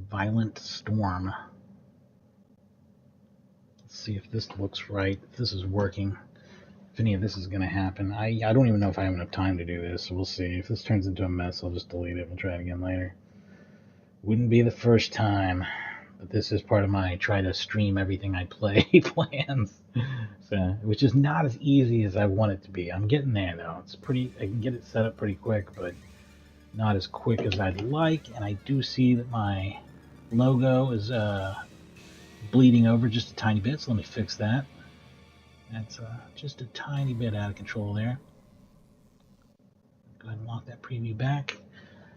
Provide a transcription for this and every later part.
Violent Storm. Let's see if this looks right, if this is working, if any of this is going to happen. I don't even know if I have enough time to do this, so we'll see. If this turns into a mess, I'll just delete it. We'll try it again later. Wouldn't be the first time, but this is part of my try to stream everything I play plans, so, which is not as easy as I want it to be. I'm getting there, though. It's pretty. I can get it set up pretty quick, but not as quick as I'd like, and I do see that my logo is bleeding over just a tiny bit, so let me fix that. That's just a tiny bit out of control there. Go ahead and lock that preview back.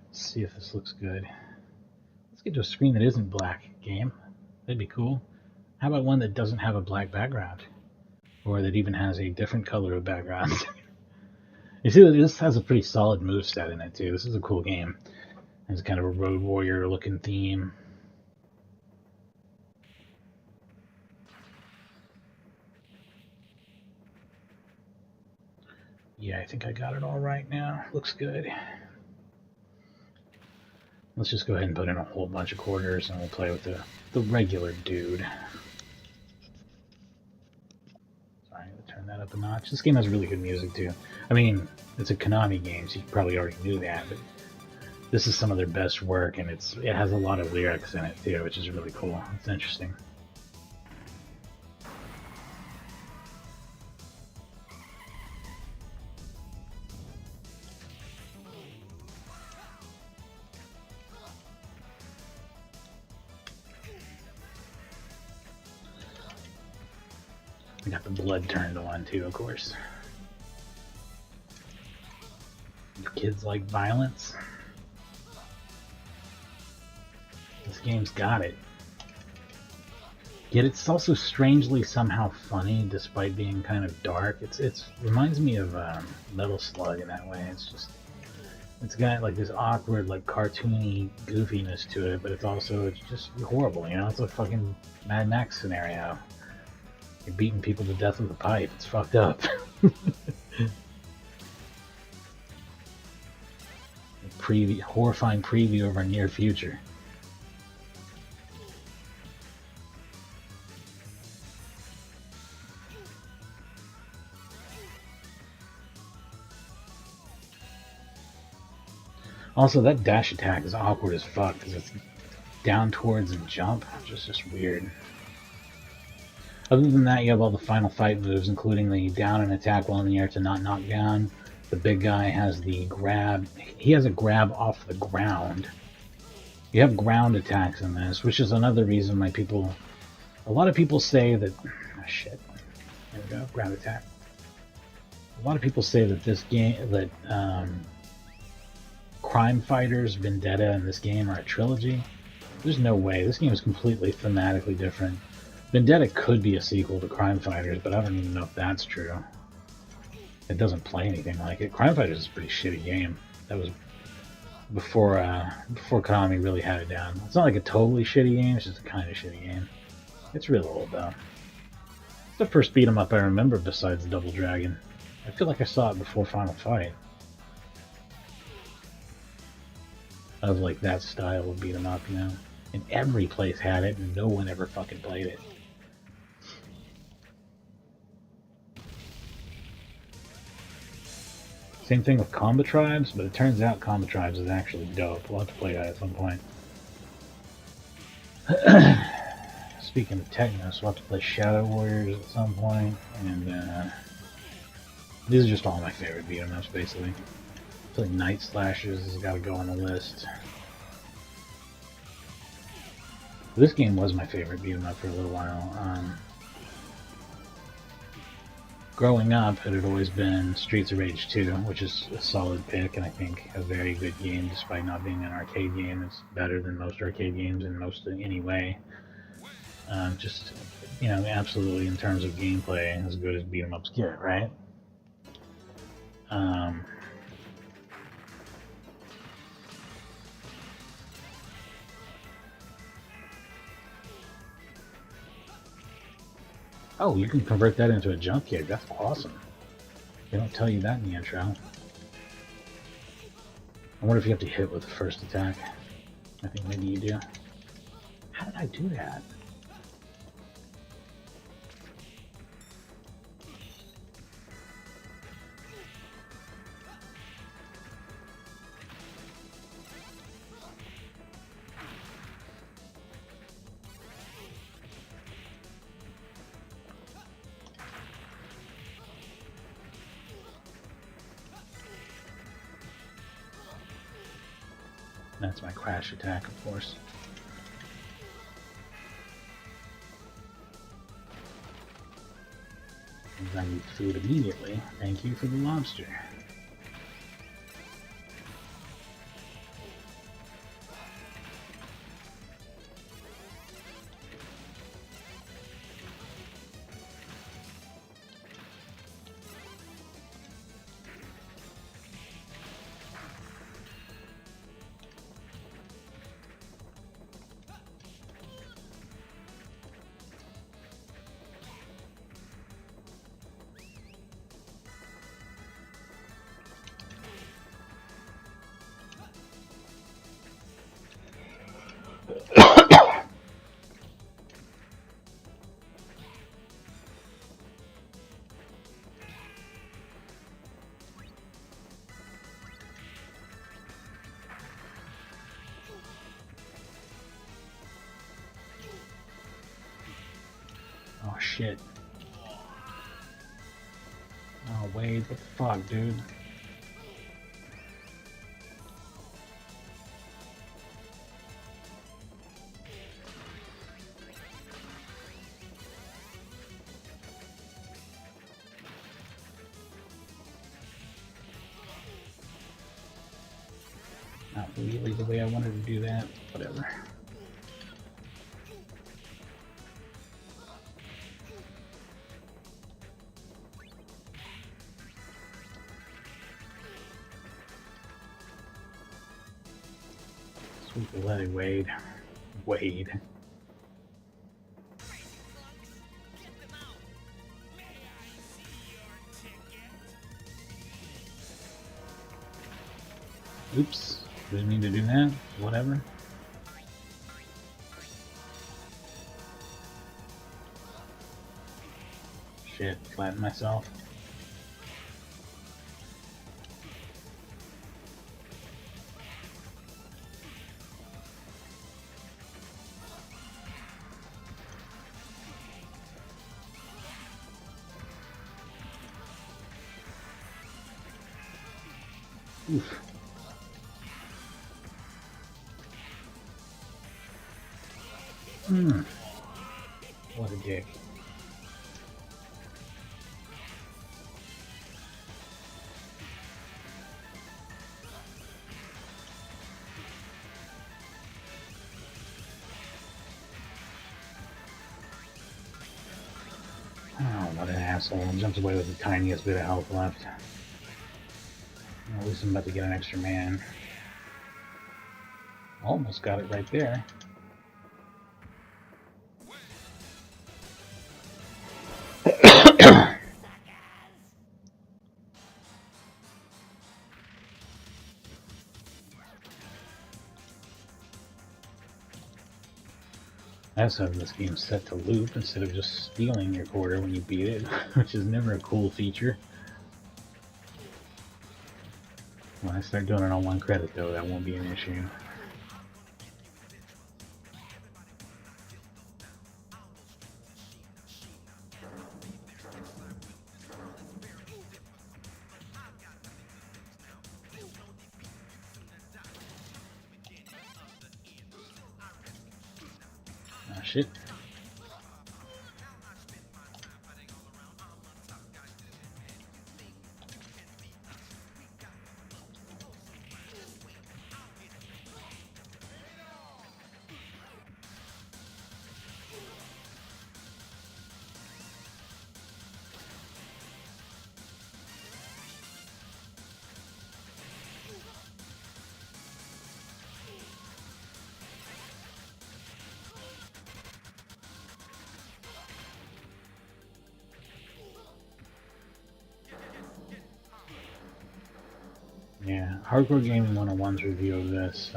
Let's see if this looks good. Let's get to a screen that isn't black, game. That'd be cool. How about one that doesn't have a black background? Or that even has a different color of background? You see, this has a pretty solid moveset in it, too. This is a cool game. It's kind of a Road Warrior looking theme. Yeah, I think I got it all right now. Looks good. Let's just go ahead and put in a whole bunch of quarters and we'll play with the regular dude. Sorry, I'm gonna turn that up a notch. This game has really good music too. I mean, it's a Konami game, so you probably already knew that, but this is some of their best work, and it has a lot of lyrics in it too, which is really cool. It's interesting. We got the blood turned on too, of course. Kids like violence. This game's got it. Yet it's also strangely somehow funny, despite being kind of dark. It reminds me of Metal Slug in that way. It's got like this awkward, like cartoony goofiness to it, but it's just horrible. You know, it's a fucking Mad Max scenario. You're beating people to death with a pipe. It's fucked up. Horrifying preview of our near future. Also, that dash attack is awkward as fuck because it's down towards and jump. It's just weird. Other than that, you have all the final fight moves, including the down and attack while in the air to not knock down. The big guy has the grab. He has a grab off the ground. You have ground attacks in this, which is another reason why a lot of people say that, oh shit, there we go, ground attack. A lot of people say that this game, Crime Fighters, Vendetta, and this game are a trilogy. There's no way. This game is completely thematically different. Vendetta could be a sequel to Crime Fighters, but I don't even know if that's true. It doesn't play anything like it. Crime Fighters is a pretty shitty game. That was before Konami really had it down. It's not like a totally shitty game, it's just a kind of shitty game. It's real old though. It's the first beat 'em up I remember besides Double Dragon. I feel like I saw it before Final Fight. Of like that style of beat 'em up, you know. And every place had it and no one ever fucking played it. Same thing with Combat Tribes, but it turns out Combat Tribes is actually dope. We'll have to play that at some point. Speaking of Technos, we'll have to play Shadow Warriors at some point, and these are just all my favorite beat 'em ups, basically. I feel like Night Slashers has got to go on the list. This game was my favorite beat 'em up for a little while. Growing up, it had always been Streets of Rage 2, which is a solid pick, and I think a very good game, despite not being an arcade game. It's better than most arcade games in any way. Just, you know, absolutely in terms of gameplay, as good as beat 'em ups get, right? Oh, you can convert that into a jump kick. That's awesome. They don't tell you that in the intro. I wonder if you have to hit with the first attack. I think maybe you do. How did I do that? That's my crash attack, of course. I need food immediately. Thank you for the lobster. Oh shit. Oh Wade, what the fuck, dude? Not really the way I wanted to do that. Whatever. Sweet let it Wade. Wade. Oops. Didn't mean to do that. Whatever. Shit, flattened myself. Oof. What a dick. Oh, what an asshole. Jumps away with the tiniest bit of health left. At least I'm about to get an extra man. Almost got it right there. I also have this game set to loop instead of just stealing your quarter when you beat it, which is never a cool feature. When I start doing it on one credit though, that won't be an issue. Oh shit. Yeah, Hardcore Gaming 101's review of this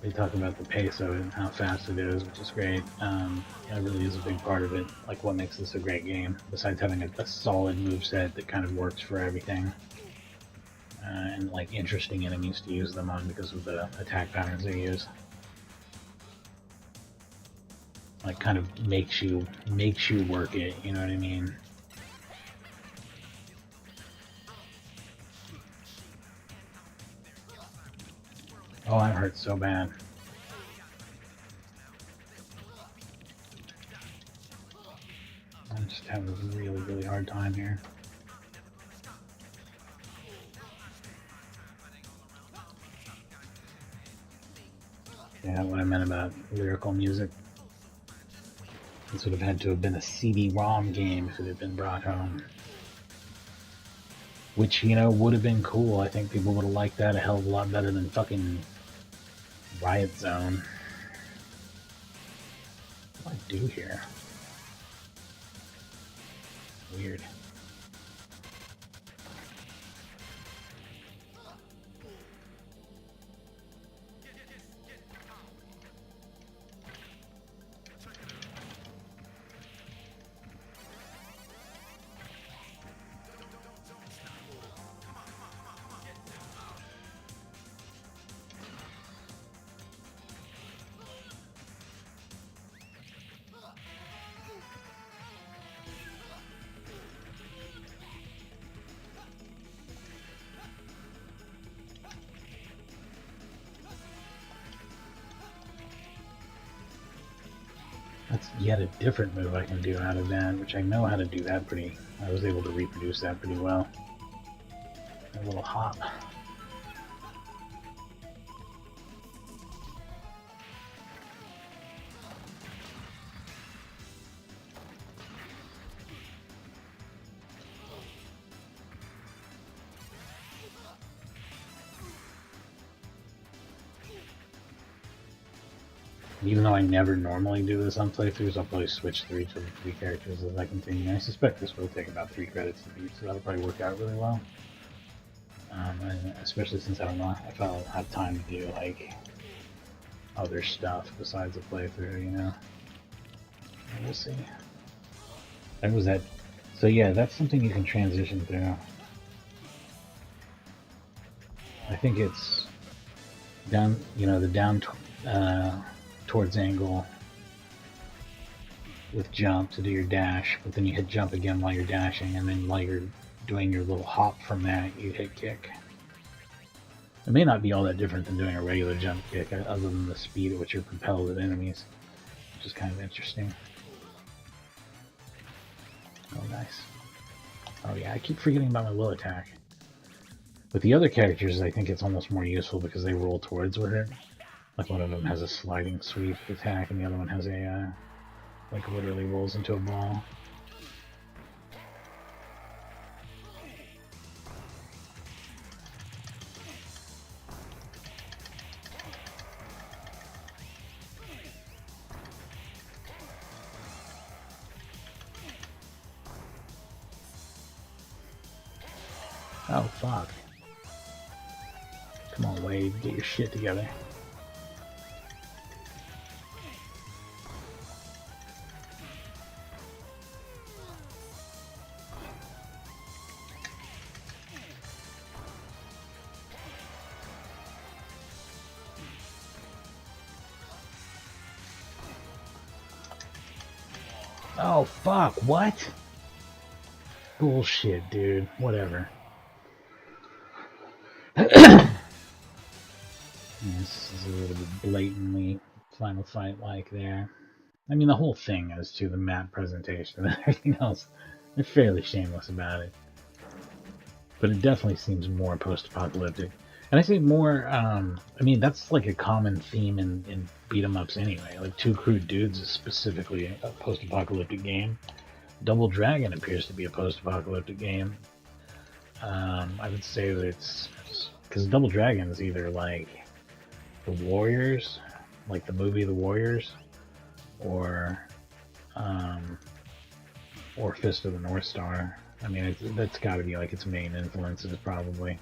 They talk about the pace of it and how fast it is, which is great. That really is a big part of it, like what makes this a great game, besides having a solid moveset that kind of works for everything. And like interesting enemies to use them on because of the attack patterns they use. Like kind of makes you work it, you know what I mean? Oh, that hurts so bad. I'm just having a really, really hard time here. Yeah, what I meant about lyrical music. This would have had to have been a CD-ROM game if it had been brought home. Which, you know, would have been cool. I think people would have liked that a hell of a lot better than fucking Riot Zone. What do I do here? Weird. That's yet a different move I can do out of that, which I know how to do that pretty... I was able to reproduce that pretty well. A little hop. Even though I never normally do this on playthroughs, I'll probably switch through each of the 3 characters as I continue. I suspect this will take about 3 credits to beat, so that'll probably work out really well. Especially since I don't know if I'll have time to do like other stuff besides a playthrough, you know. We'll see. That was that. So yeah, that's something you can transition through. I think it's down, you know, the down towards angle with jump to do your dash, but then you hit jump again while you're dashing, and then while you're doing your little hop from that, you hit kick. It may not be all that different than doing a regular jump kick, other than the speed at which you're propelled at enemies, which is kind of interesting. Oh, nice. Oh yeah, I keep forgetting about my low attack. With the other characters, I think it's almost more useful because they roll towards with it. Like one of them has a sliding sweep attack, and the other one has a, like literally rolls into a ball. Oh, fuck. Come on, Wade, get your shit together. Oh, fuck, what? Bullshit, dude. Whatever. This is a little bit blatantly Final Fight-like there. I mean, the whole thing is to the map presentation and everything else. They're fairly shameless about it. But it definitely seems more post-apocalyptic. And I say more, I mean, that's like a common theme in beat-em-ups anyway. Like, Two Crude Dudes is specifically a post-apocalyptic game. Double Dragon appears to be a post-apocalyptic game. I would say that it's... because Double Dragon is either like The Warriors, like the movie The Warriors, or Fist of the North Star. I mean, that's got to be like its main influences, probably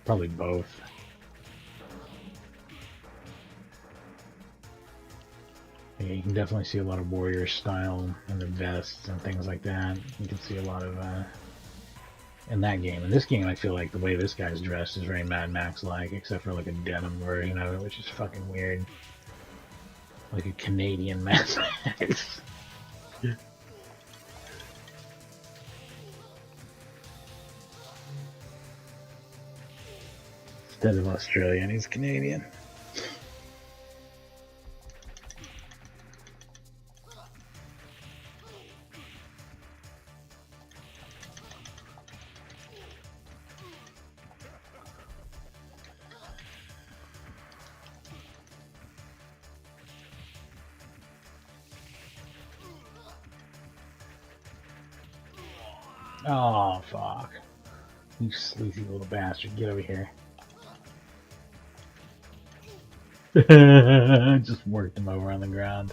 both. Yeah, you can definitely see a lot of warrior style in the vests and things like that. You can see a lot of in that game. In this game, I feel like the way this guy's dressed is very Mad Max-like, except for like a denim version of it, which is fucking weird. Like a Canadian Mad Max. Instead of Australian, he's Canadian. Oh, fuck. You sleazy little bastard. Get over here. Just worked him over on the ground.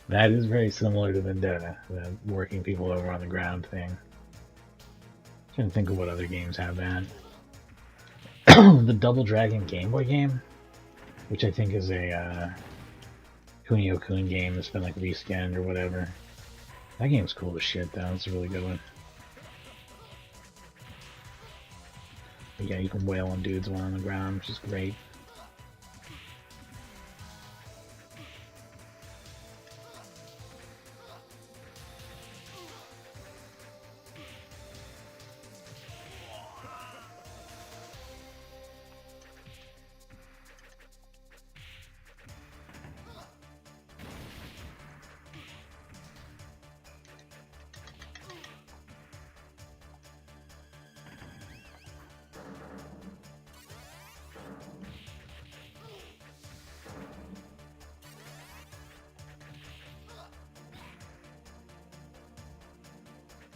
That is very similar to Vendetta, the working people over on the ground thing. I'm trying to think of what other games have that. The Double Dragon Game Boy game, which I think is a Kunio-kun game that's been like reskinned or whatever. That game's cool as shit though. It's a really good one. But yeah, you can wail on dudes while on the ground, which is great.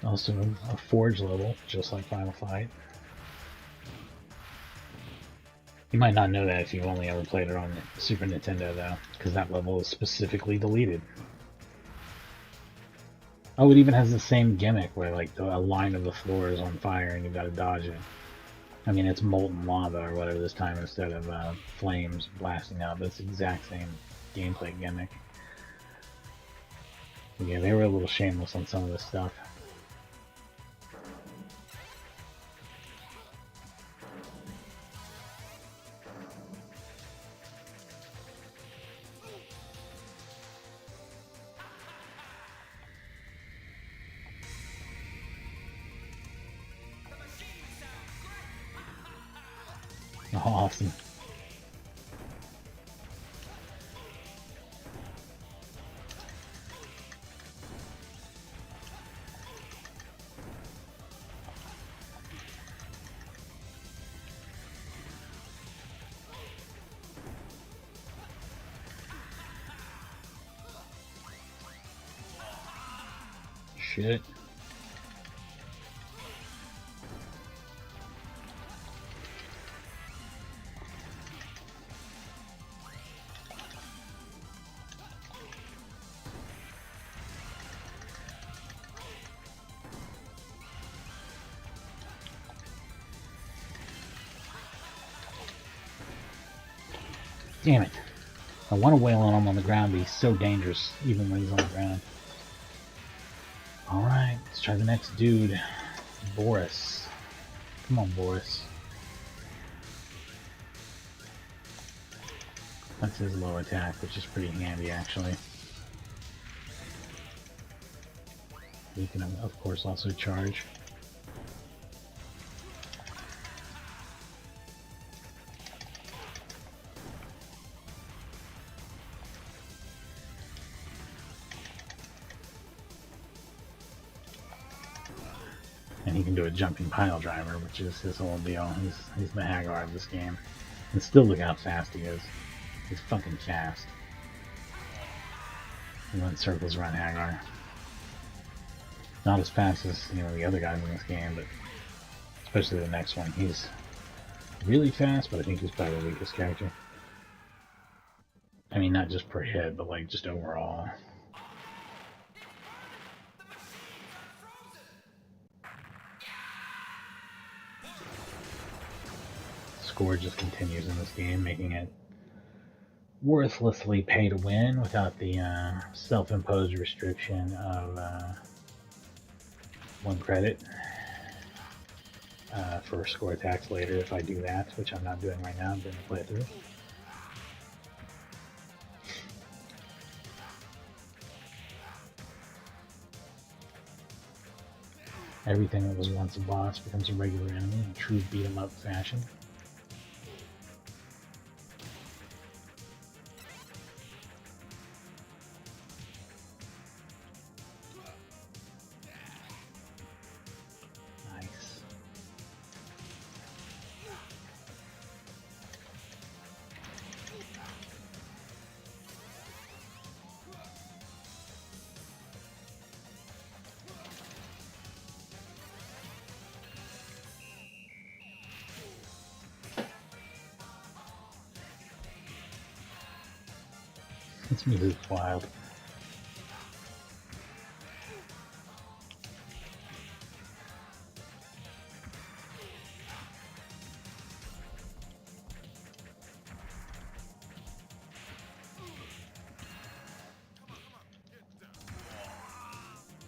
Also a Forge level, just like Final Fight. You might not know that if you've only ever played it on Super Nintendo, though, because that level is specifically deleted. Oh, it even has the same gimmick where, like, a line of the floor is on fire and you've got to dodge it. I mean, it's molten lava or whatever this time instead of flames blasting out, but it's the exact same gameplay gimmick. But yeah, they were a little shameless on some of this stuff. Awesome. Shit. Damn it. I want to wail on him on the ground, but he's so dangerous, even when he's on the ground. Alright, let's try the next dude. Boris. Come on, Boris. That's his low attack, which is pretty handy, actually. He can, of course, also charge. And he can do a jumping pile driver, which is his whole deal. He's the Hagar of this game. And still look how fast he is. He's fucking fast. He runs circles around Hagar. Not as fast as, you know, the other guys in this game, but especially the next one. He's really fast, but I think he's probably the weakest character. I mean, not just per hit, but like just overall. Score just continues in this game, making it worthlessly pay to win without the self-imposed restriction of 1 credit for score attacks later if I do that, which I'm not doing right now. I'm doing a playthrough. Everything that was once a boss becomes a regular enemy in true beat-em-up fashion. Nice. This music is wild.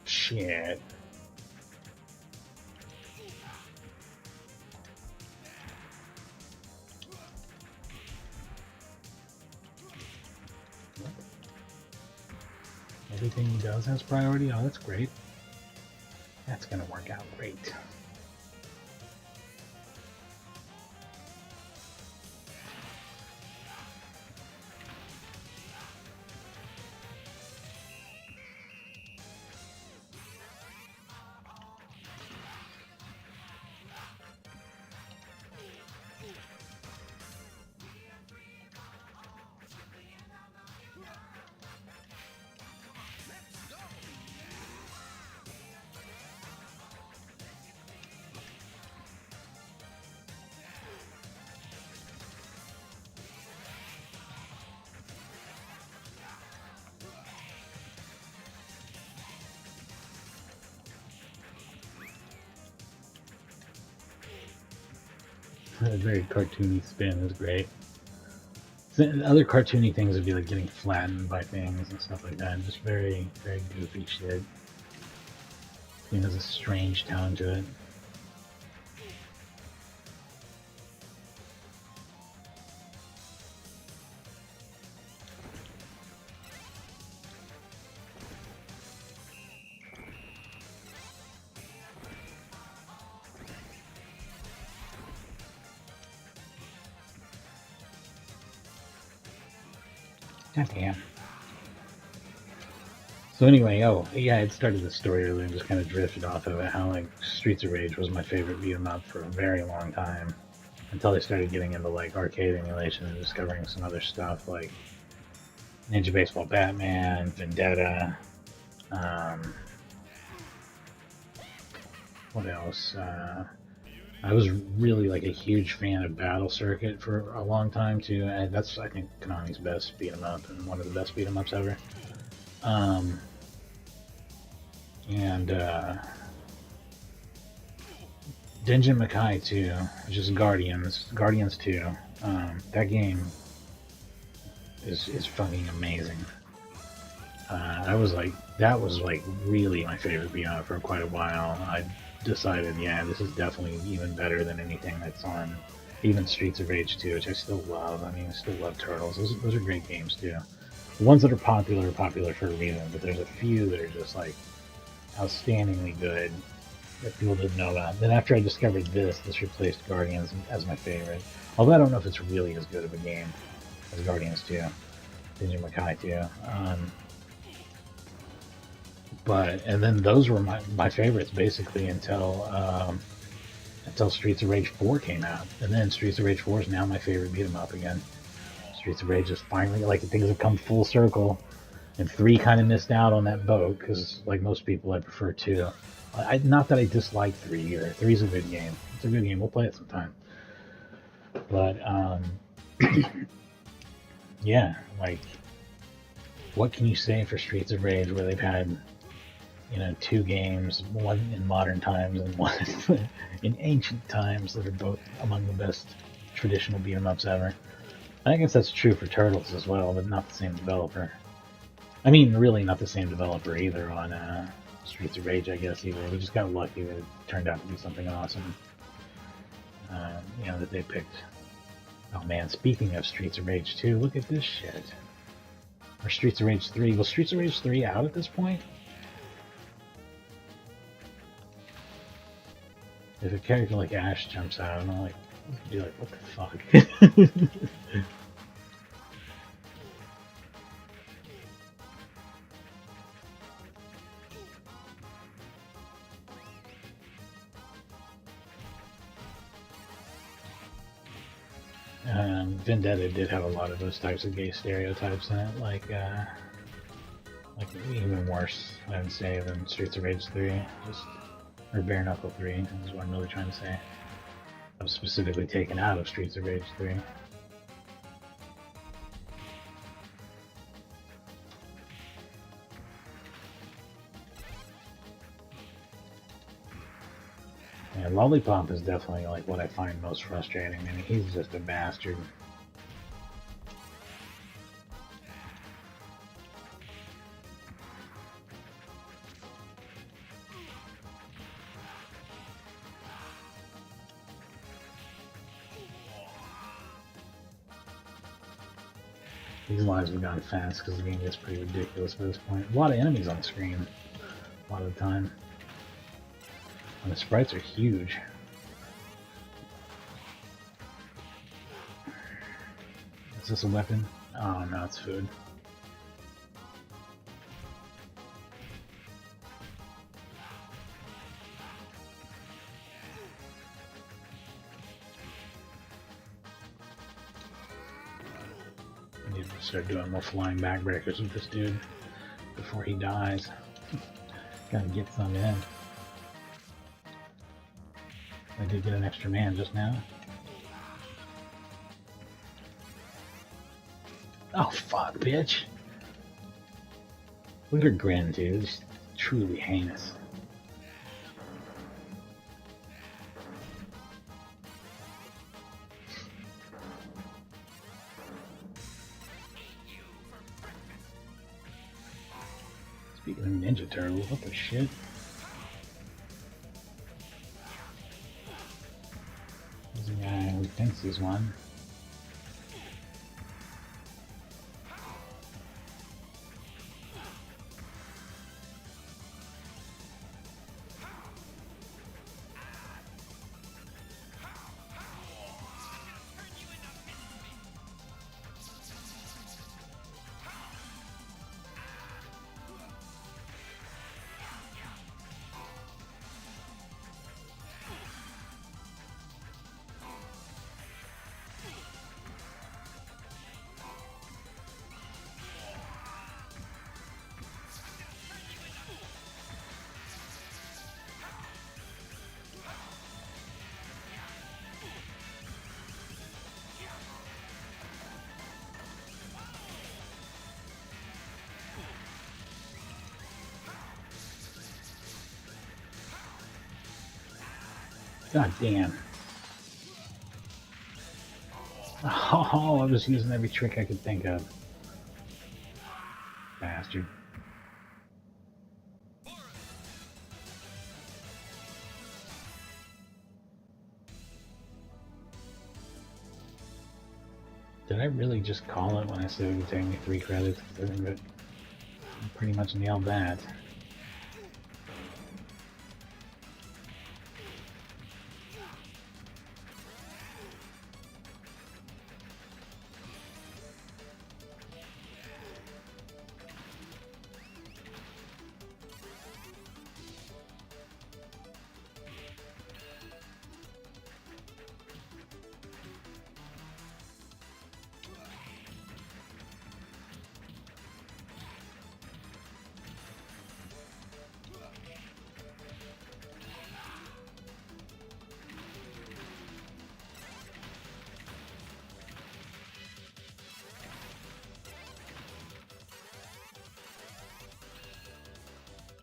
Shit. Everything he does has priority? Oh, that's great. That's gonna work out great. A very cartoony spin is great. Other cartoony things would be like getting flattened by things and stuff like that. Just very, very goofy shit. It has a strange tone to it. God damn. So anyway, oh yeah, I had started the story earlier and just kind of drifted off of it. How like Streets of Rage was my favorite beat 'em up for a very long time, until I started getting into like arcade emulation and discovering some other stuff like Ninja Baseball Batman, Vendetta. What else? I was really like a huge fan of Battle Circuit for a long time too, and that's I think Konami's best beat 'em up and one of the best beat 'em ups ever. And Denjin Makai 2, which is Guardians 2. That game is fucking amazing. That was like really my favorite beat 'em up for quite a while. I decided, yeah, this is definitely even better than anything that's on even Streets of Rage 2, which I still love. I mean, I still love Turtles. Those are great games too. The ones that are popular for a reason, but there's a few that are just like outstandingly good that people didn't know about. Then after I discovered this replaced Guardians as my favorite. Although I don't know if it's really as good of a game as Guardians 2, Ninja Makai 2. And then those were my favorites basically until Streets of Rage 4 came out, and then Streets of Rage 4 is now my favorite beat 'em up again. Streets of Rage is finally like things have come full circle, and 3 kind of missed out on that boat because like most people I prefer 2. Not that I dislike 3 either. 3's a good game. It's a good game. We'll play it sometime. But yeah, like what can you say for Streets of Rage where they've had 2 games, one in modern times and one in ancient times that are both among the best traditional beat 'em ups ever. I guess that's true for Turtles as well, but not the same developer. I mean, really not the same developer either on Streets of Rage, I guess, either. We just got lucky that it turned out to be something awesome. You know, that they picked. Oh man, speaking of Streets of Rage 2, look at this shit. Or Streets of Rage 3. Was Streets of Rage 3 out at this point? If a character like Ash jumps out, I'm like, you're like, what the fuck? Vendetta did have a lot of those types of gay stereotypes in it, like even worse, I would say, than Streets of Rage 3, or Bare Knuckle 3, is what I'm really trying to say. I was specifically taken out of Streets of Rage 3. Yeah, Lollipop is definitely like what I find most frustrating. I mean, he's just a bastard. These lives have gone fast because the game gets pretty ridiculous by this point. A lot of enemies on the screen a lot of the time. And the sprites are huge. Is this a weapon? Oh no, it's food. I need to start doing more flying backbreakers with this dude before he dies. Gotta get some in. I did get an extra man just now. Oh fuck, bitch! Look at her grin, dude. It's truly heinous. Speaking of Ninja Turtles, what the shit? There's a guy who thinks he's one. God damn. Oh, I was using every trick I could think of. Bastard. Did I really just call it when I said it would take me 3 credits? I think that I pretty much nailed that.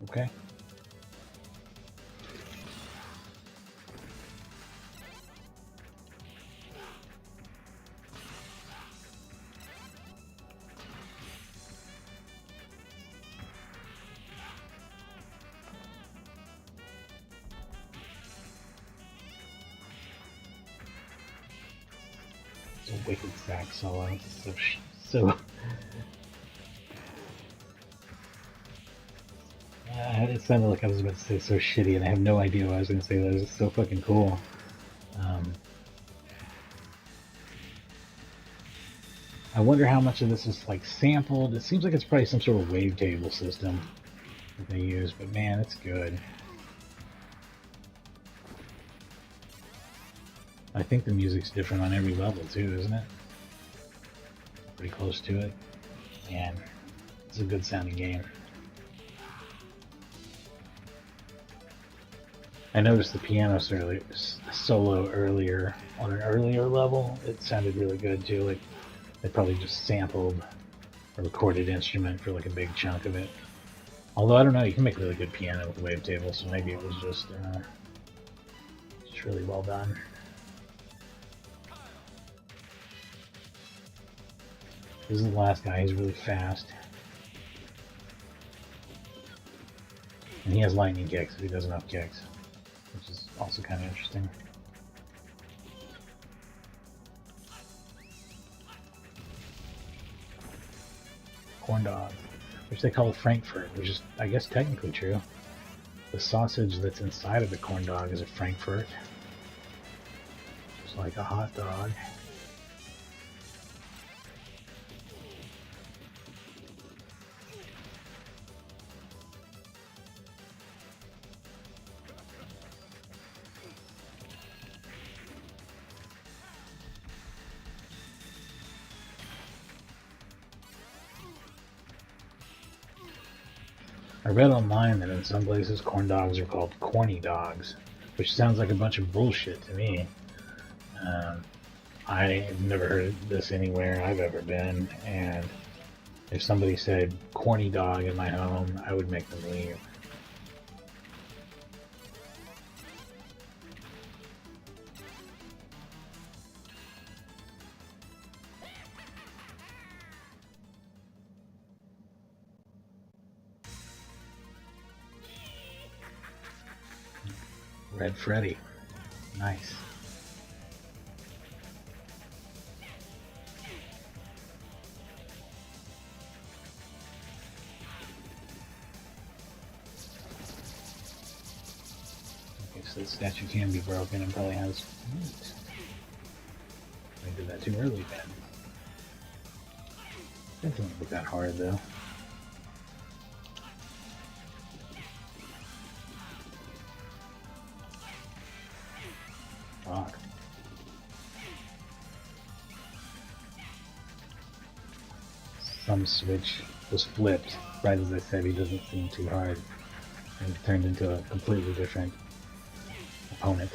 Okay. wicked sax solo. It's so it sounded like I was about to say so shitty, and I have no idea what I was going to say. That was so fucking cool. I wonder how much of this is like sampled. It seems like it's probably some sort of wavetable system that they use, but man, it's good. I think the music's different on every level too, isn't it? Pretty close to it. Man, it's a good sounding game. I noticed the piano solo earlier on an earlier level. It sounded really good too. Like they probably just sampled a recorded instrument for like a big chunk of it. Although I don't know, you can make really good piano with wavetable, so maybe it was just really well done. This is the last guy. He's really fast. And he has lightning kicks if he doesn't have kicks, which is also kind of interesting. Corn dog, which they call a Frankfurt, which is, I guess, technically true. The sausage that's inside of the corn dog is a Frankfurt. It's like a hot dog. I read online that in some places corn dogs are called corny dogs, which sounds like a bunch of bullshit to me. I've never heard this anywhere I've ever been, and if somebody said corny dog in my home, I would make them leave. Red Freddy. Nice. Okay, so the statue can be broken and probably has meat. I did that too early then. That doesn't look that hard though. Fuck. Some switch was flipped right as I said he doesn't seem too hard, and it turned into a completely different opponent.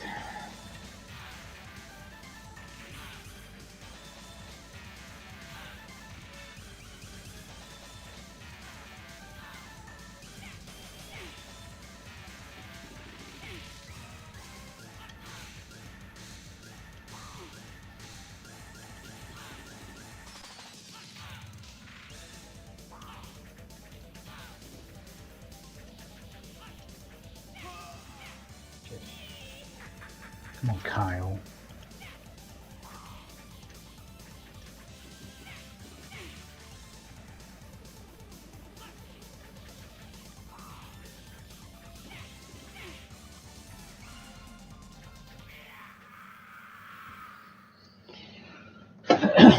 Come on, Kyle. Oh,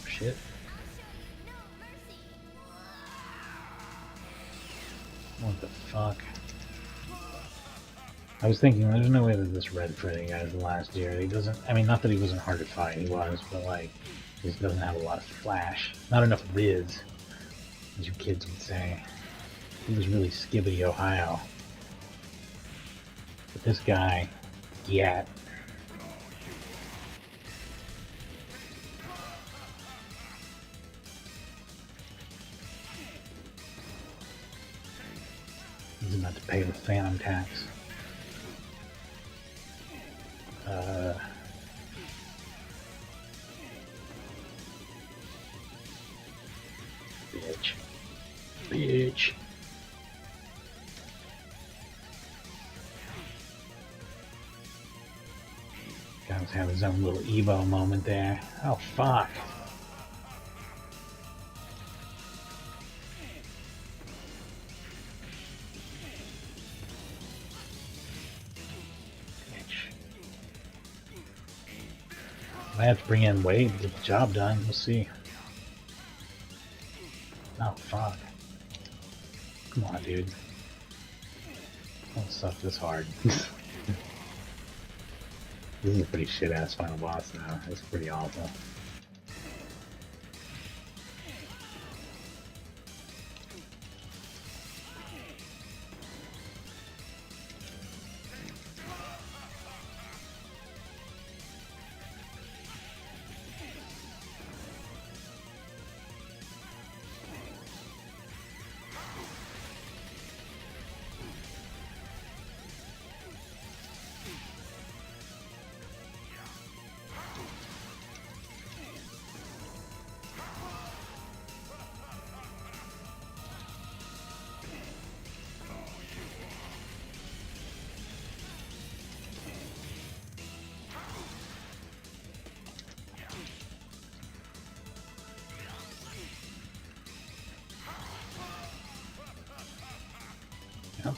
shit. What the fuck? I was thinking, there's no way that this Red Freddy guy is the last year. He doesn't, I mean, not that he wasn't hard to fight, he was, but like, he just doesn't have a lot of flash. Not enough Riz, as you kids would say. He was really Skibbity Ohio. But this guy, Gat. He's about to pay the phantom tax. Bitch. Bitch. Guy was having his own little Evo moment there. Oh, fuck. I have to bring in Wade to get the job done. We'll see. Oh, fuck. Come on, dude. Don't suck this hard. This is a pretty shit-ass final boss now. It's pretty awful. Yep.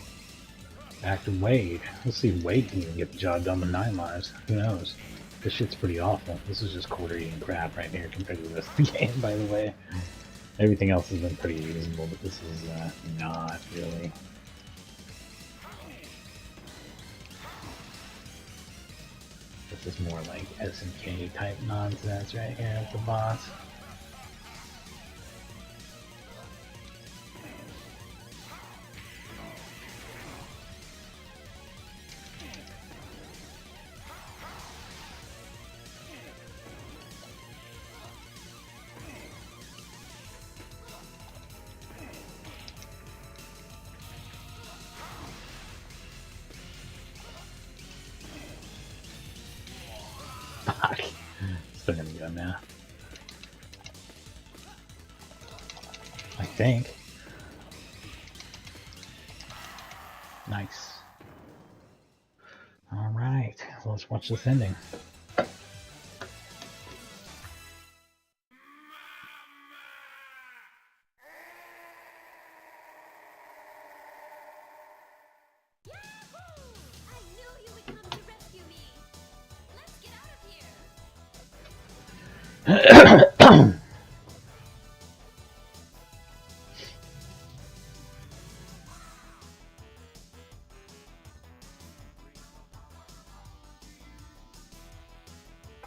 Back to Wade. Let's see if Wade can even get the job done with 9 lives. Who knows? This shit's pretty awful. This is just quarter eating crap right here compared to the rest of the game, by the way. Everything else has been pretty reasonable, but this is not really. This is more like SNK type nonsense right here at the boss. Fuck. Still gonna go now. I think. Nice. Alright, let's watch this ending.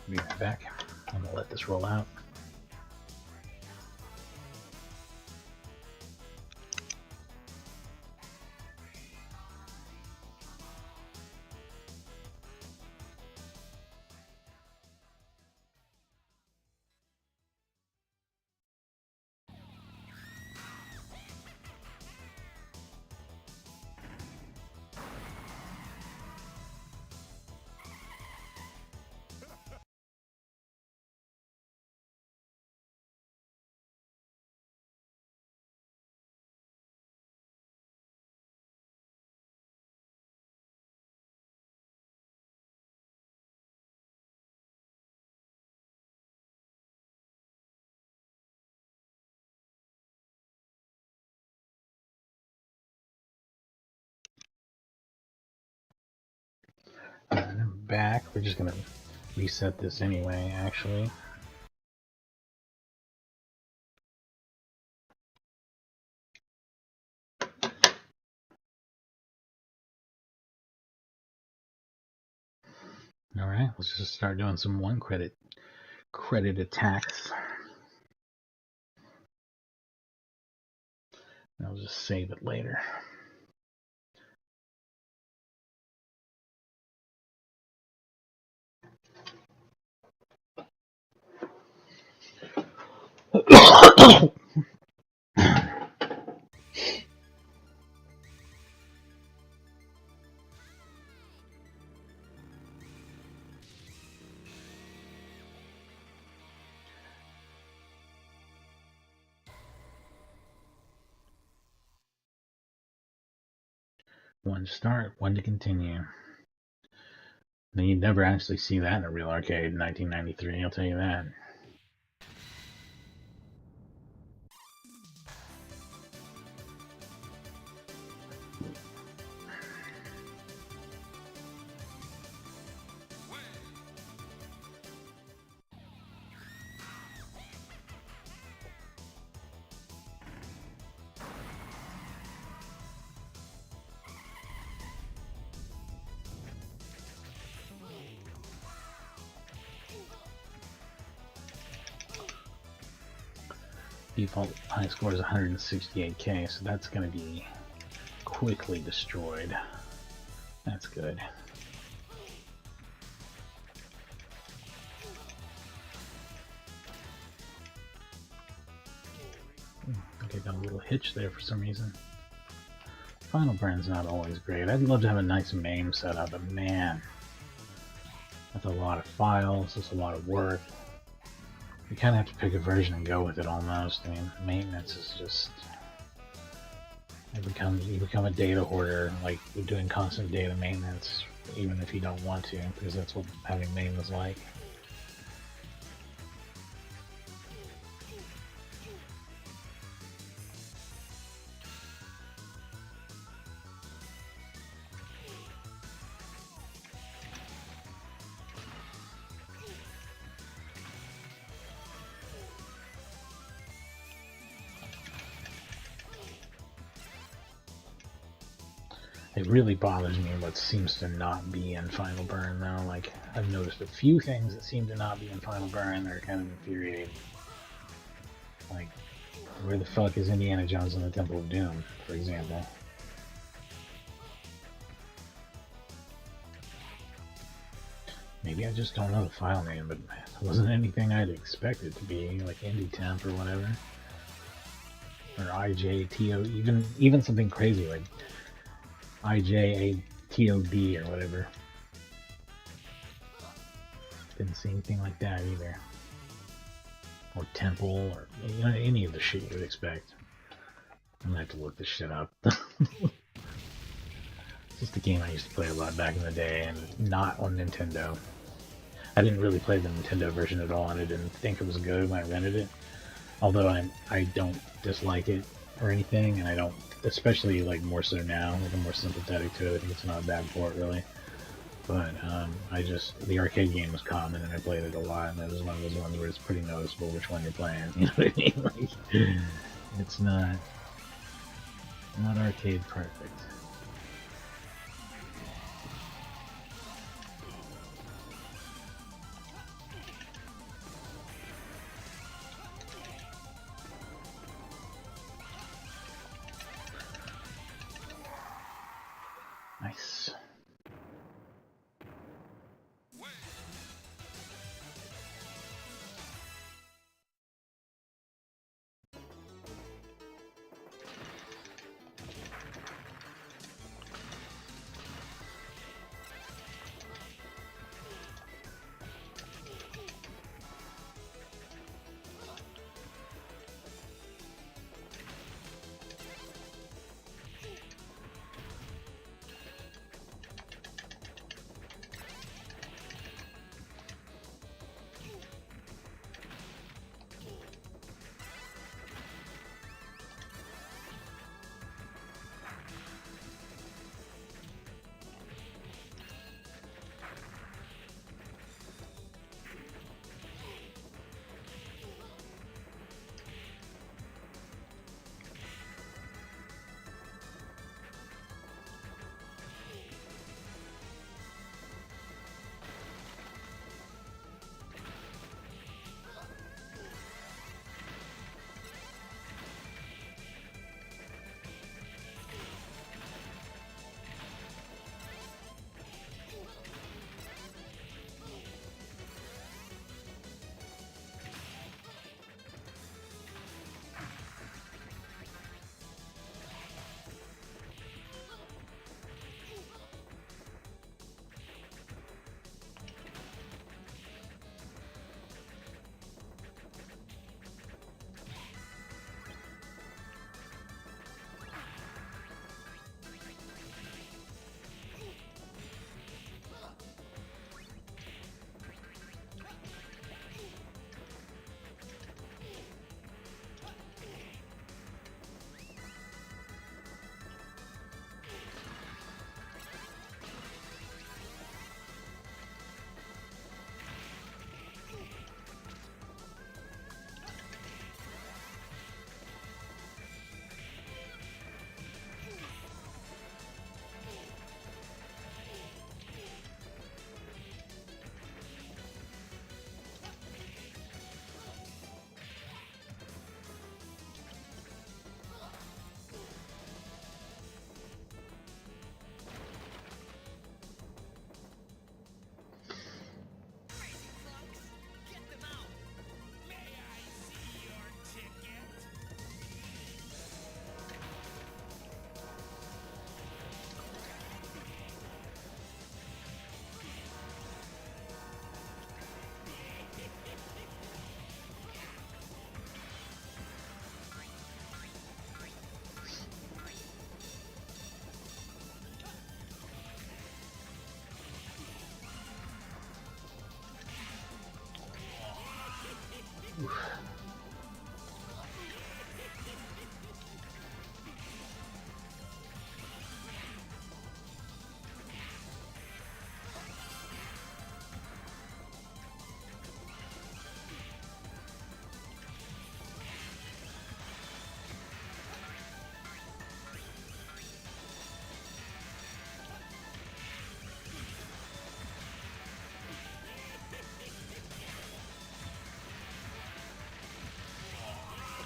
Be right back. I'm gonna let this roll out. And I'm back. We're just gonna reset this anyway, actually. Alright, let's just start doing some 1 credit attacks. I'll just save it later. One to start, 1 to continue. And you'd never actually see that in a real arcade in 1993, I'll tell you that. Default high score is 168k, so that's going to be quickly destroyed. That's good. Okay, got a little hitch there for some reason. Final Burn's not always great. I'd love to have a nice MAME setup, but man, that's a lot of files, that's a lot of work. You kind of have to pick a version and go with it almost. I mean, maintenance is just... You become a data hoarder, like you're doing constant data maintenance, even if you don't want to, because that's what having MAME is like. It really bothers me what seems to not be in Final Burn though. Like, I've noticed a few things that seem to not be in Final Burn that are kind of infuriating. Like, where the fuck is Indiana Jones and the Temple of Doom, for example? Maybe I just don't know the file name, but it wasn't anything I'd expect it to be, like Indie Temp or whatever. Or IJTO, even something crazy like IJATOD or whatever. Didn't see anything like that either. Or Temple, or any of the shit you would expect. I'm gonna have to look this shit up. It's just a game I used to play a lot back in the day, and not on Nintendo. I didn't really play the Nintendo version at all, and I didn't think it was good when I rented it. Although I don't dislike it or anything, and I don't, especially like more so now, like I'm more sympathetic to it. I think it's not a bad port really. But the arcade game was common and I played it a lot, and it was one of those ones where it's pretty noticeable which one you're playing, you know what I mean? Like, it's not arcade perfect. Nice.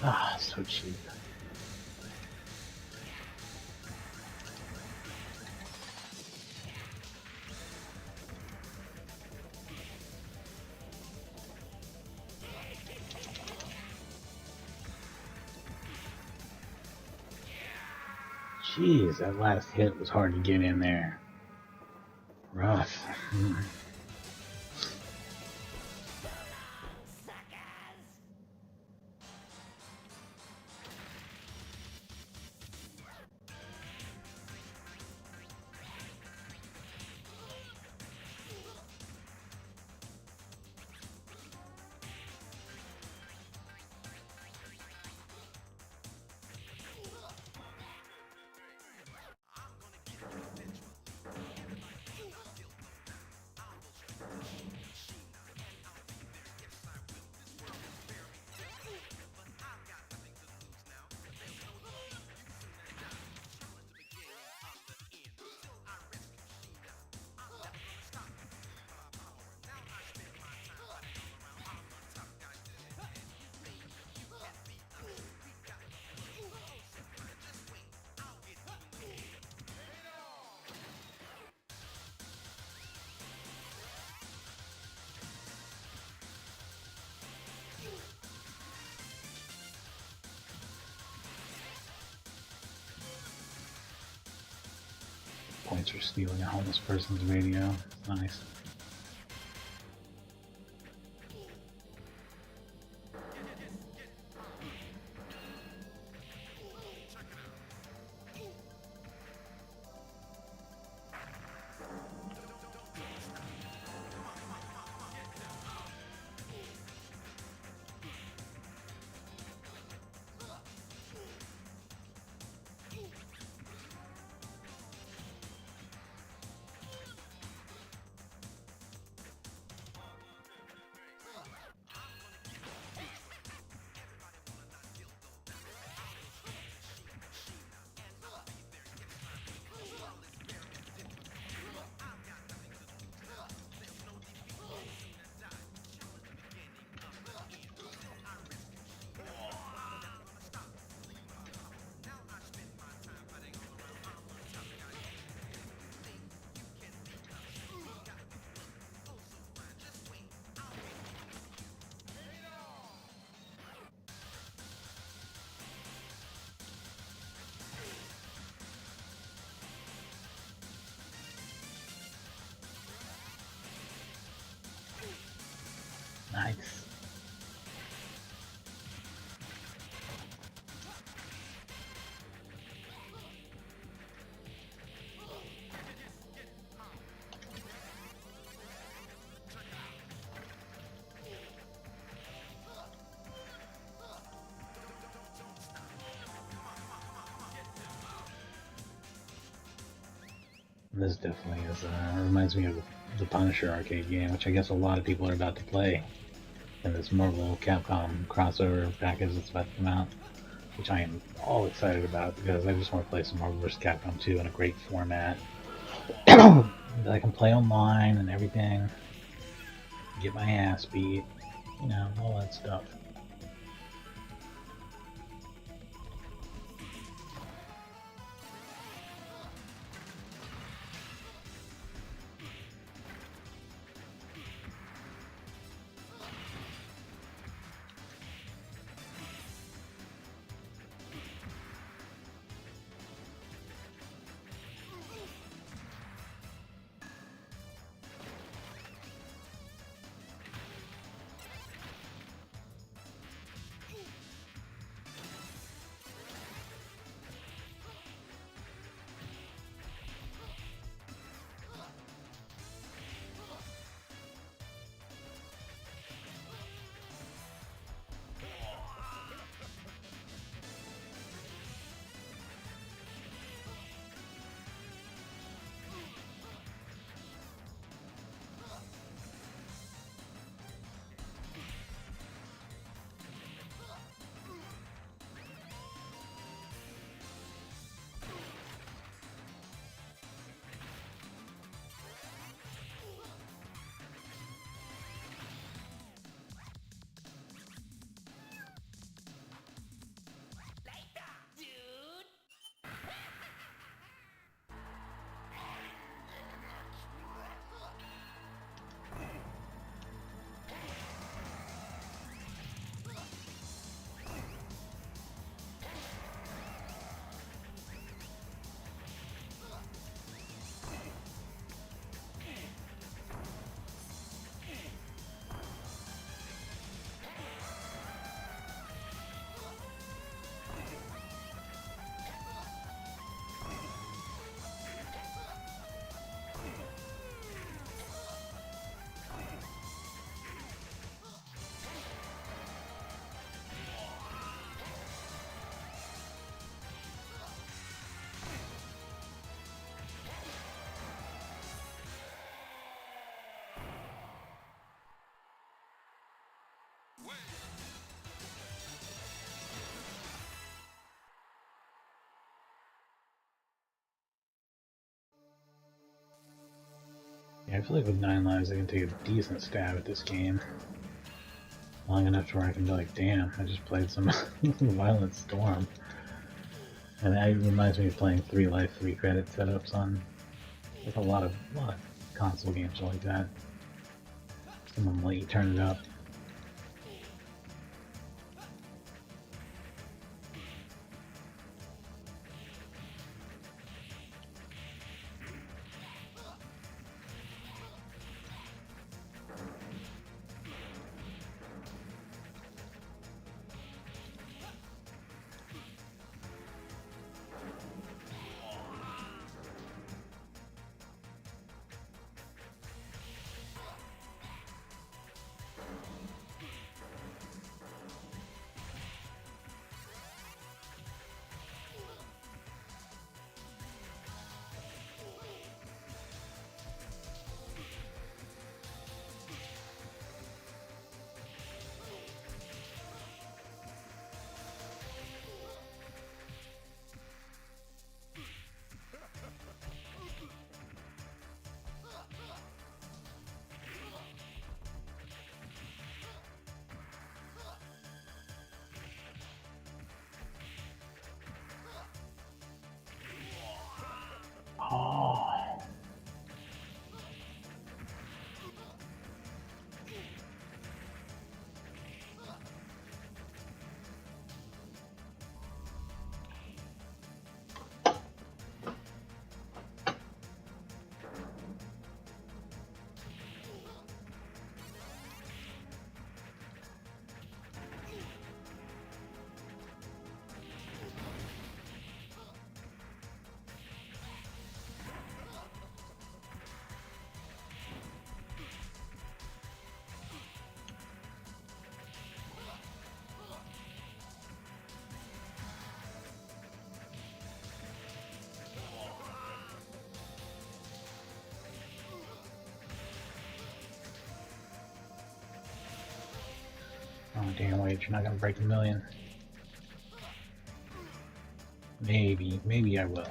Ah, so cheap. Jeez, that last hit was hard to get in there. Rough. Points for stealing a homeless person's radio. Nice. Nice. This definitely is, reminds me of the Punisher arcade game, which I guess a lot of people are about to play. And this Marvel Capcom crossover package that's about to come out, which I am all excited about because I just want to play some Marvel vs. Capcom 2 in a great format that I can play online and everything, get my ass beat, you know, all that stuff. Yeah, I feel like with 9 lives I can take a decent stab at this game. Long enough to where I can be like, damn, I just played some Violent Storm. And that reminds me of playing 3 life, 3 credit setups on like a lot of console games like that. Some of them let you turn it up. Oh. Oh, damn, wait, you're not gonna break the million. Maybe I will.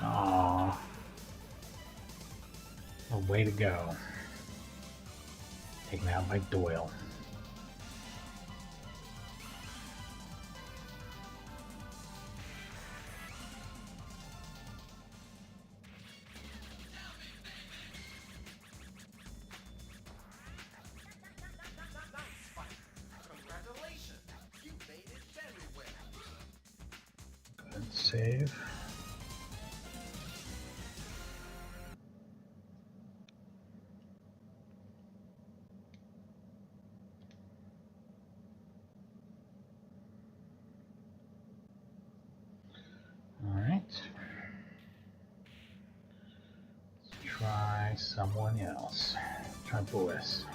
Aww. Oh, way to go. Taken out by Doyle. Good save. Try someone else. Try Boris.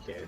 kid.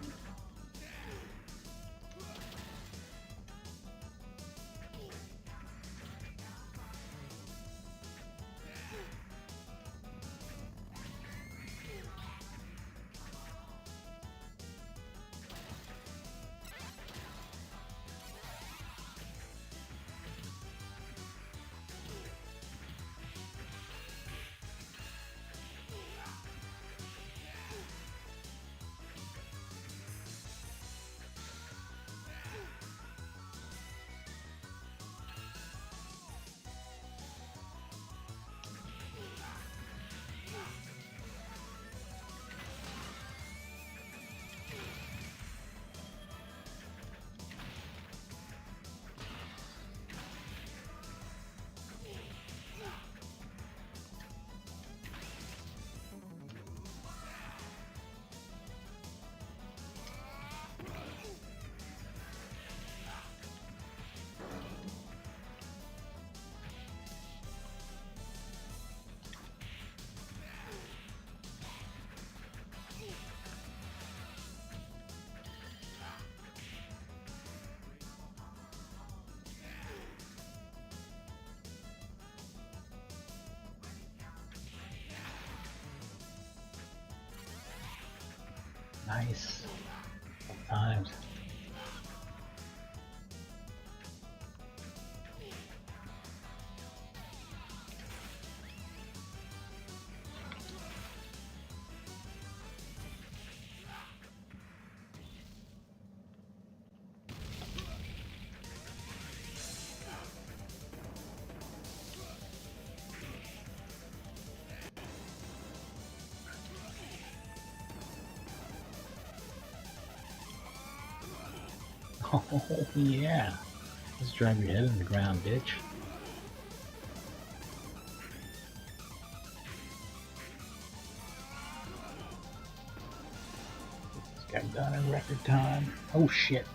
Nice. Both times. Oh, yeah. Just drive your head in the ground, bitch. This got done in record time. Oh, shit.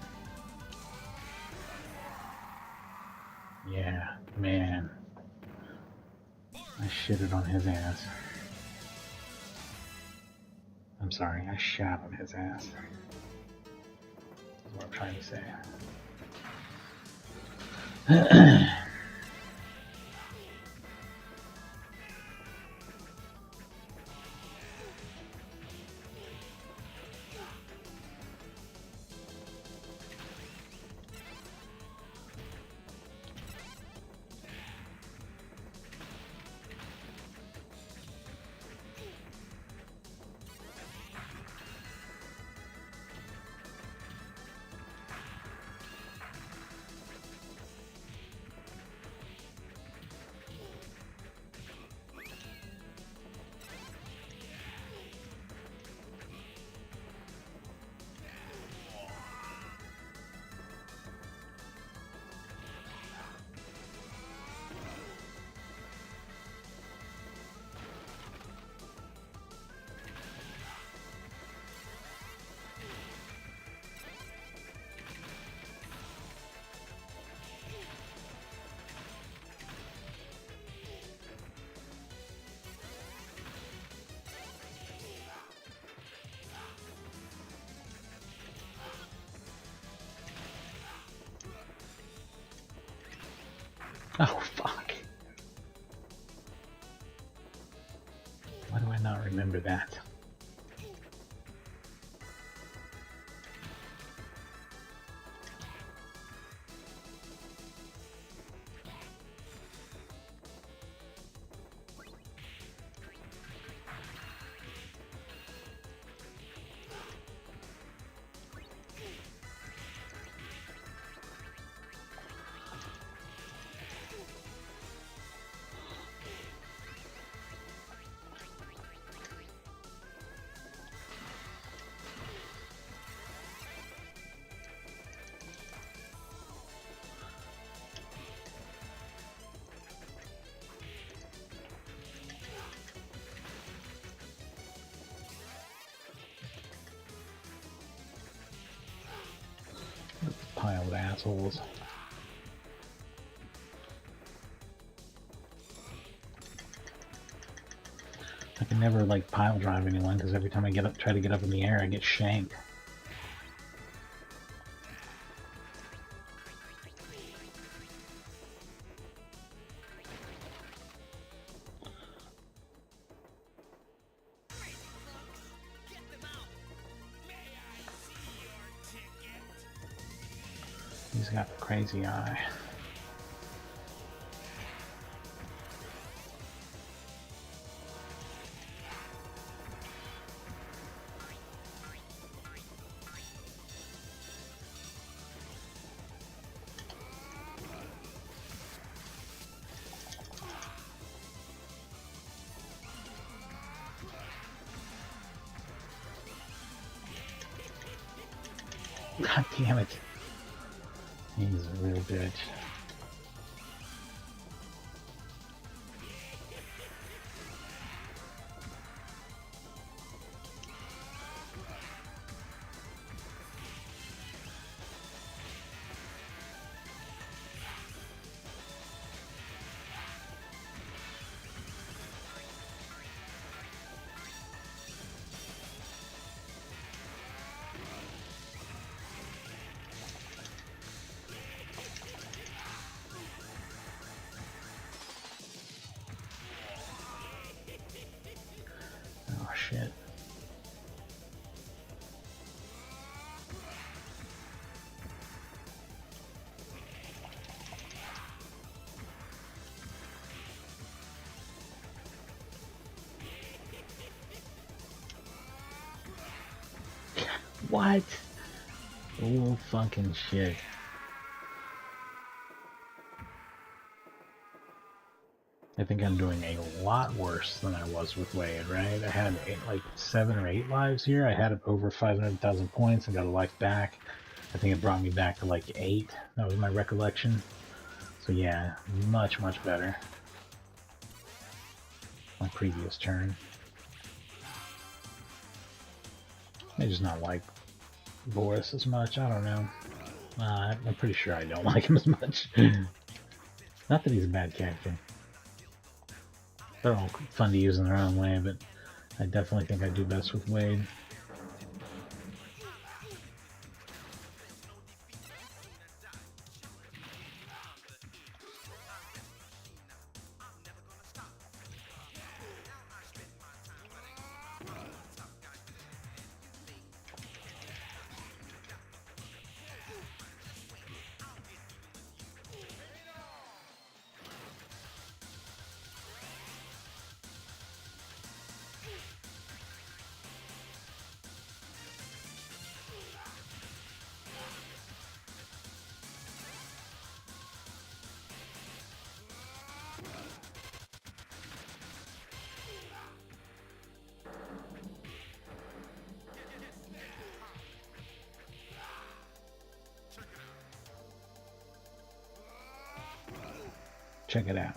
Yeah, man. I shitted on his ass. I'm sorry, I shat on his ass. That's what I'm trying to say. Oh, fuck. Why do I not remember that? Pile of assholes. I can never like pile drive anyone because every time I try to get up in the air, I get shanked. He's got a crazy eye. God damn it. He's a real bitch. Oh shit. What? Oh fucking shit. I think I'm doing a lot worse than I was with Wade, right? I had like 7 or 8 lives here. I had over 500,000 points and got a life back. I think it brought me back to like 8. That was my recollection. So yeah, much, much better. My previous turn. I just not like Boris as much. I don't know. I'm pretty sure I don't like him as much. Not that he's a bad character. They're all fun to use in their own way, but I definitely think I do best with Wade. Check it out.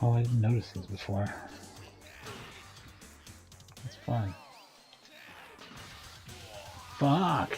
Oh, I didn't notice these before. That's fun. Fuck!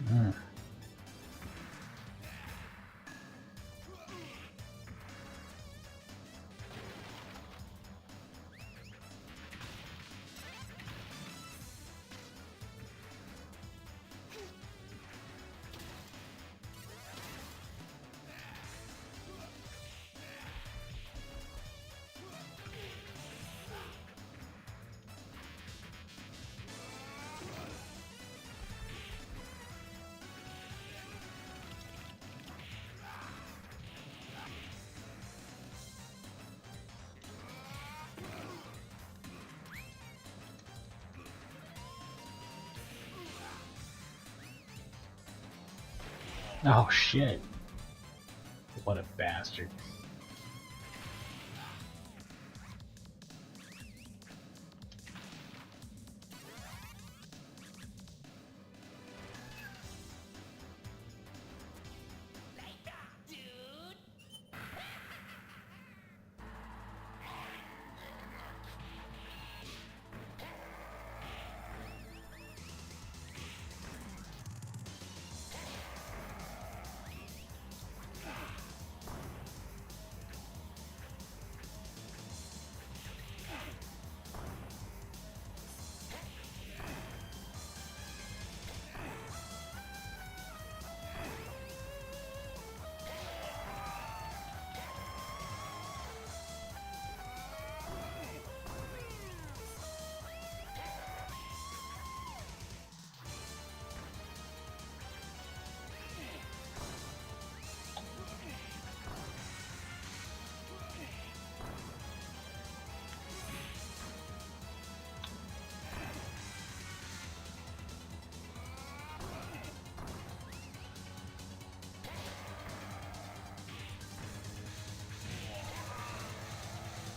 Mm. Oh shit. What a bastard.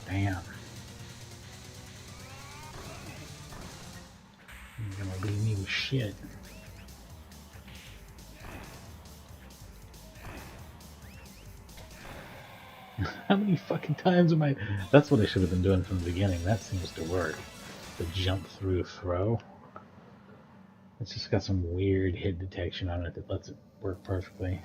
Damn. You're gonna leave me with shit. How many fucking times am I... That's what I should have been doing from the beginning. That seems to work. The jump through throw. It's just got some weird hit detection on it that lets it work perfectly.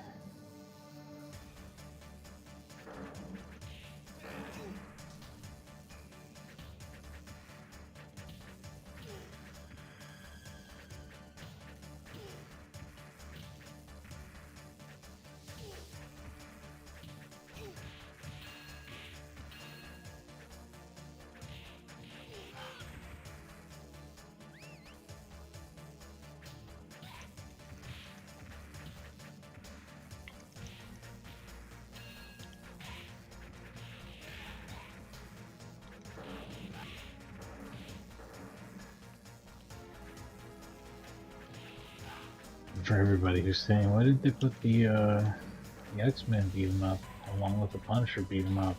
For everybody who's saying, why did they put the X-Men beat 'em up along with the Punisher beat 'em up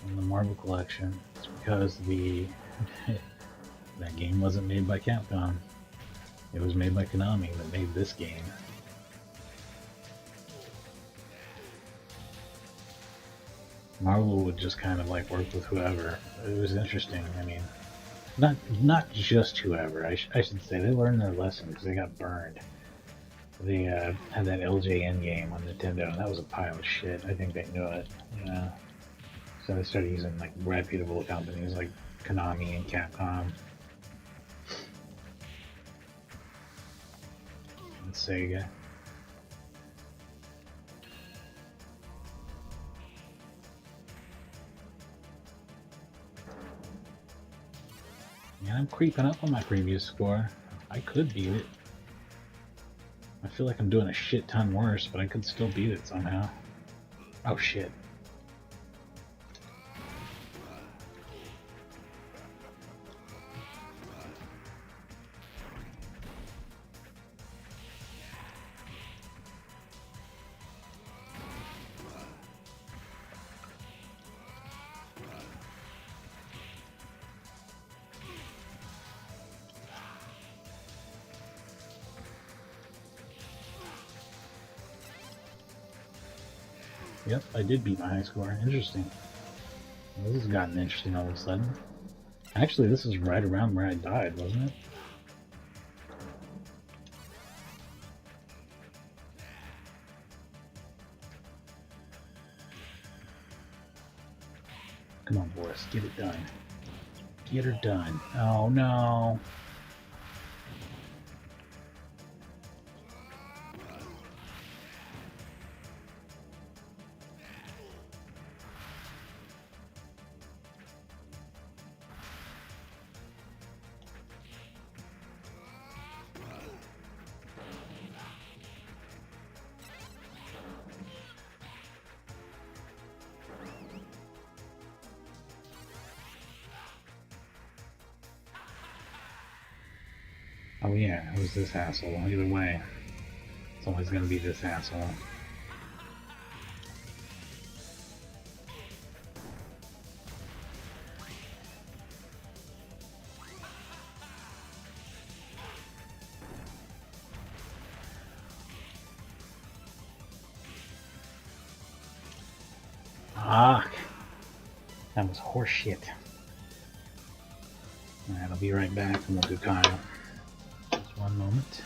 in the Marvel collection? It's because that game wasn't made by Capcom. It was made by Konami that made this game. Marvel would just kind of like work with whoever. It was interesting. I mean, not just whoever. I should say they learned their lesson because they got burned. They had that LJN game on Nintendo, and that was a pile of shit. I think they knew it. Yeah. So they started using like reputable companies like Konami and Capcom and Sega. Yeah, I'm creeping up on my previous score. I could beat it. I feel like I'm doing a shit ton worse, but I could still beat it somehow. Oh shit. Yep, I did beat my high score. Interesting. Well, this has gotten interesting all of a sudden. Actually, this is right around where I died, wasn't it? us. Get it done. Get her done. Oh no. Oh yeah, it was this asshole. Either way, it's always gonna be this asshole. Ah, that was horseshit. Alright, I'll be right back and we'll do Kyle. Just one moment.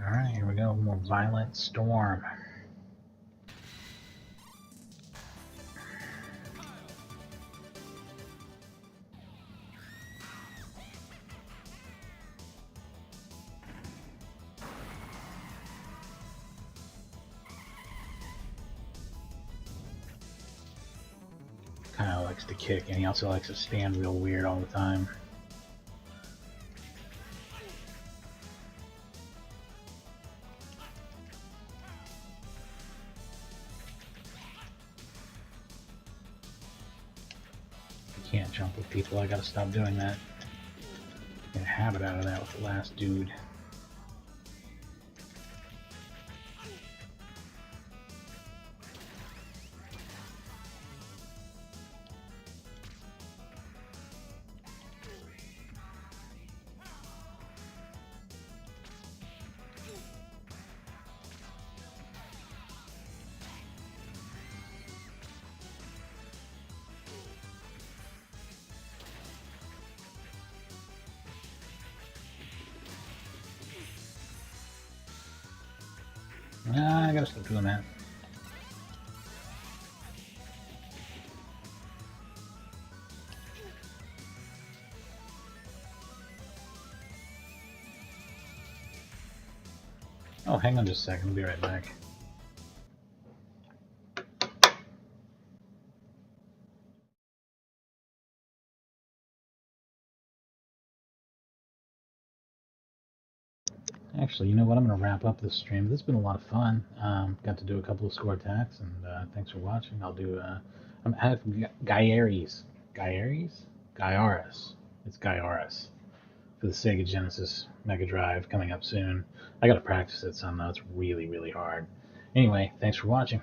Alright, here we go. More Violent Storm. Kyle likes to kick, and he also likes to stand real weird all the time. can't jump with people. I gotta stop doing that. Get a habit out of that with the last dude. I gotta stop doing that. Oh, hang on just a second. I'll be right back. Actually, you know what? I'm going to wrap up this stream. This has been a lot of fun. Got to do a couple of score attacks, and thanks for watching. I'll do. I'm at Gaiares. Gaiares. It's Gaiares for the Sega Genesis Mega Drive coming up soon. I got to practice it some though. It's really, really hard. Anyway, thanks for watching.